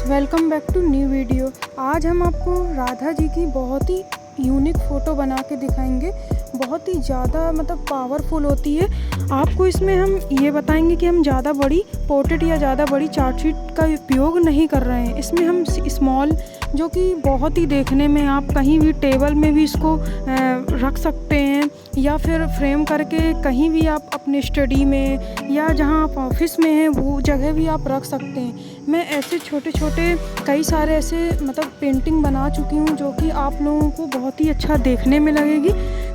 Welcome back to new video. आज हम आपको राधा जी की बहुत ही यूनिक फ़ोटो बना के दिखाएंगे। बहुत ही ज़्यादा पावरफुल होती है। आपको इसमें हम ये बताएंगे कि हम ज़्यादा बड़ी पोर्ट्रेट या ज़्यादा बड़ी चार्ट शीट का उपयोग नहीं कर रहे हैं। इसमें हम स्मॉल, जो कि बहुत ही देखने में आप कहीं भी टेबल में भी इसको रख सकते हैं या फिर फ्रेम करके कहीं भी आप अपने स्टडी में या जहां आप ऑफिस में हैं वो जगह भी आप रख सकते हैं। मैं ऐसे छोटे छोटे कई सारे ऐसे पेंटिंग बना चुकी हूँ जो कि आप लोगों को बहुत ही अच्छा देखने में लगेगी।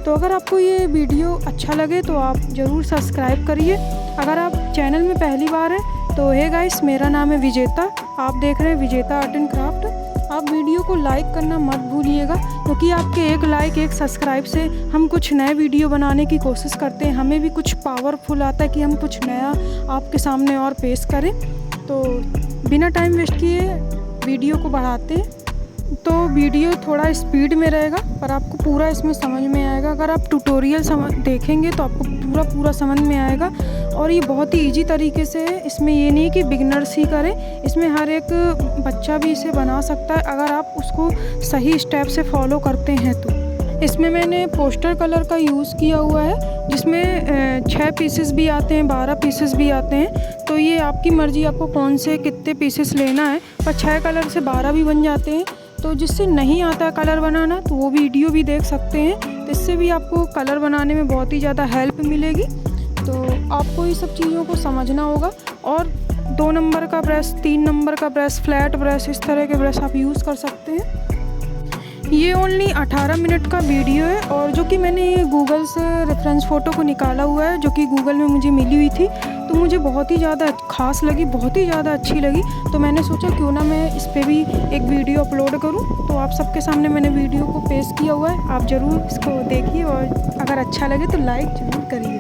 तो अगर आपको ये वीडियो अच्छा लगे तो आप ज़रूर सब्सक्राइब करिए। अगर आप चैनल में पहली बार हैं तो हे गाइस, मेरा नाम है विजेता। आप देख रहे हैं विजेता आर्ट एंड क्राफ्ट। आप वीडियो को लाइक करना मत भूलिएगा, क्योंकि आपके एक लाइक एक सब्सक्राइब से हम कुछ नए वीडियो बनाने की कोशिश करते हैं। हमें भी कुछ पावरफुल आता है कि हम कुछ नया आपके सामने और पेश करें। तो बिना टाइम वेस्ट किए वीडियो को बढ़ाते हैं। तो वीडियो थोड़ा स्पीड में रहेगा पर आपको पूरा इसमें समझ में आएगा। अगर आप ट्यूटोरियल देखेंगे तो आपको पूरा समझ में आएगा। और ये बहुत ही इजी तरीके से है। इसमें ये नहीं कि बिगनर्स ही करें, इसमें हर एक बच्चा भी इसे बना सकता है अगर आप उसको सही स्टेप से फॉलो करते हैं तो। इसमें मैंने पोस्टर कलर का यूज़ किया हुआ है, जिसमें 6 पीसेस भी आते हैं, 12 पीसेस भी आते हैं। तो ये आपकी मर्ज़ी, आपको कौन से कितने पीसेस लेना है। पर 6 कलर से 12 भी बन जाते हैं। तो जिससे नहीं आता कलर बनाना तो वो वीडियो भी देख सकते हैं। तो इससे भी आपको कलर बनाने में बहुत ही ज़्यादा हेल्प मिलेगी। तो आपको ये सब चीज़ों को समझना होगा। और 2 नंबर का ब्रश, 3 नंबर का ब्रश, फ्लैट ब्रश, इस तरह के ब्रश आप यूज़ कर सकते हैं। ये ओनली 18 मिनट का वीडियो है, और जो कि मैंने ये गूगल से रेफरेंस फ़ोटो को निकाला हुआ है, जो कि गूगल में मुझे मिली हुई थी। तो मुझे बहुत ही ज़्यादा ख़ास लगी, बहुत ही ज़्यादा अच्छी लगी। तो मैंने सोचा क्यों ना मैं इस पर भी एक वीडियो अपलोड करूं। तो आप सबके सामने मैंने वीडियो को पेश किया हुआ है। आप ज़रूर इसको देखिए और अगर अच्छा लगे तो लाइक ज़रूर करिए।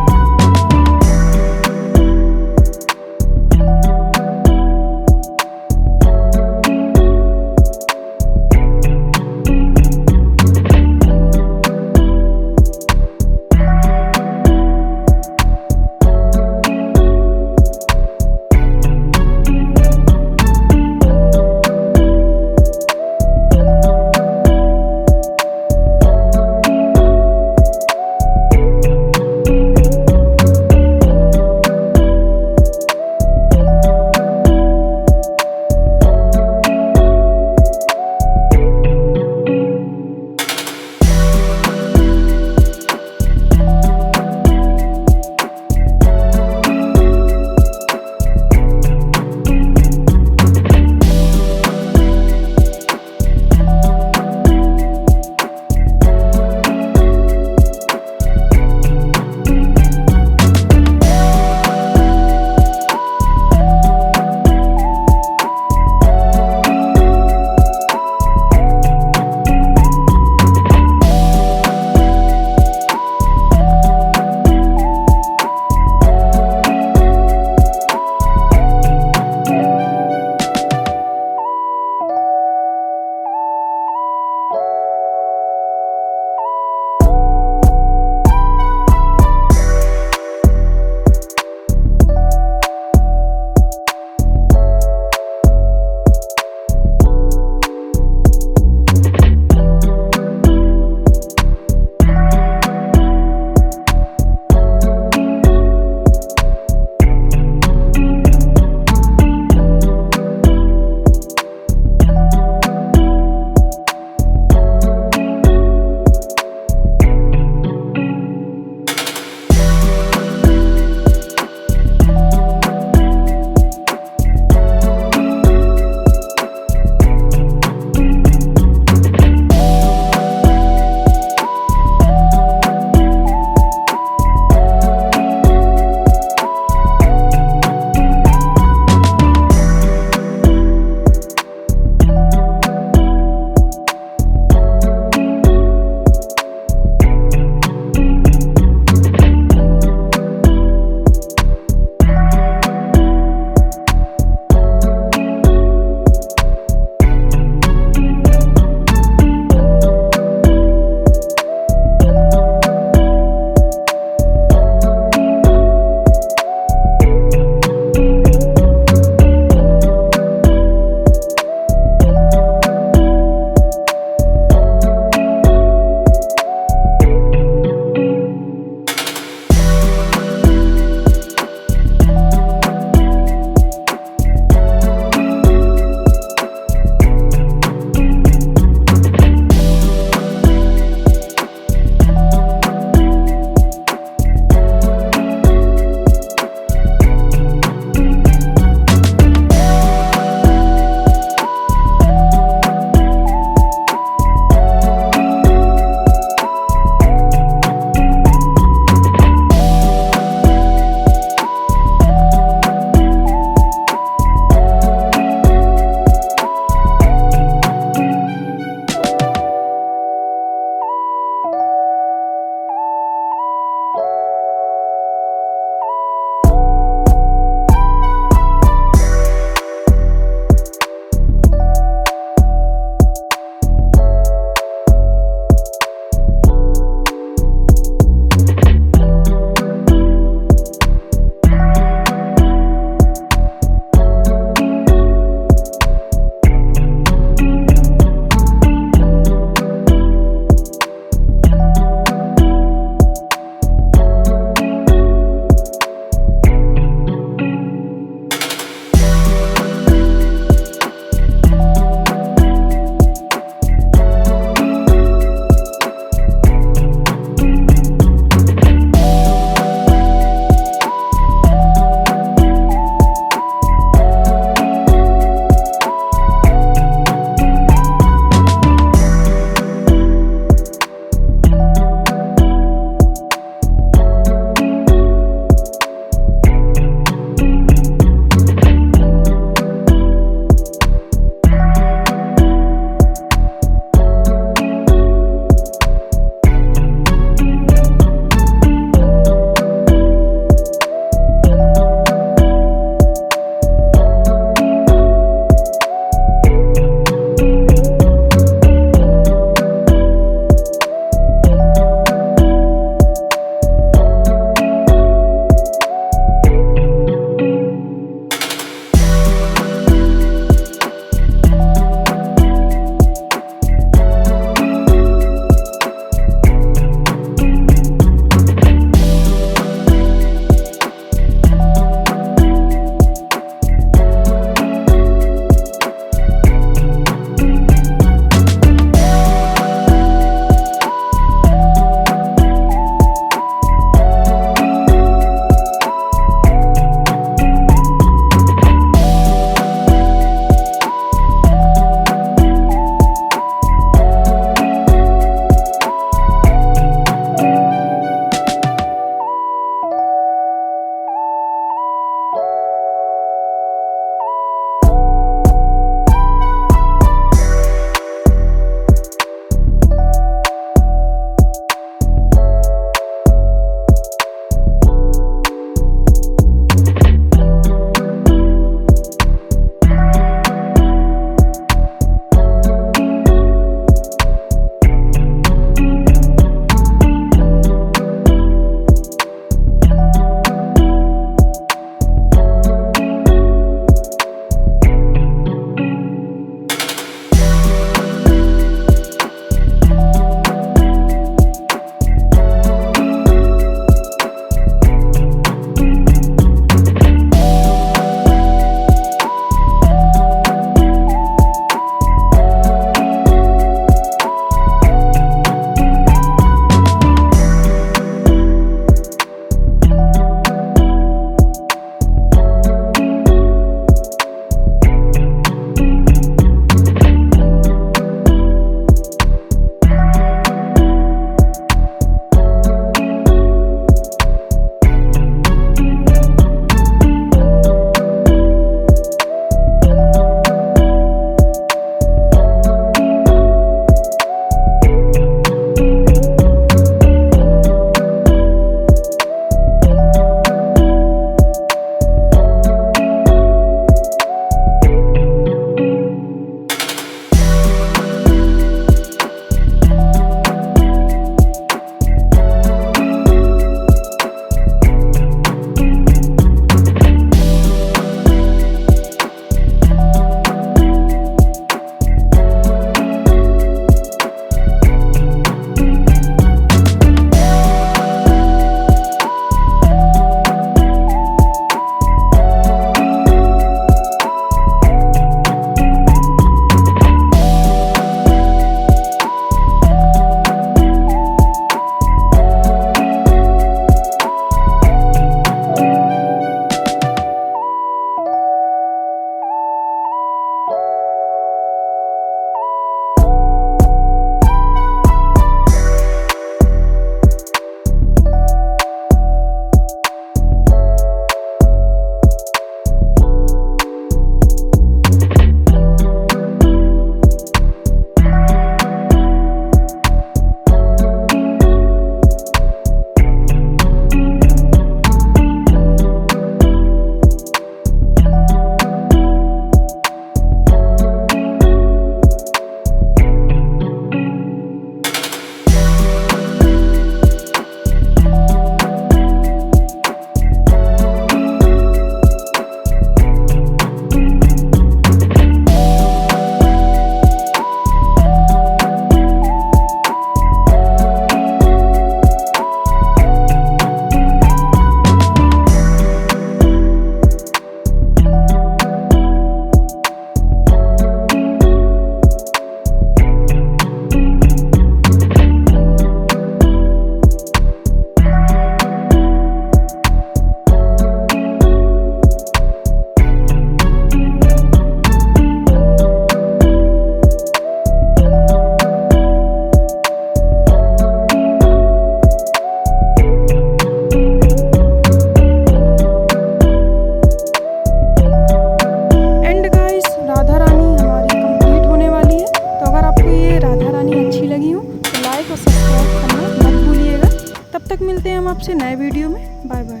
वीडियो में। Bye bye.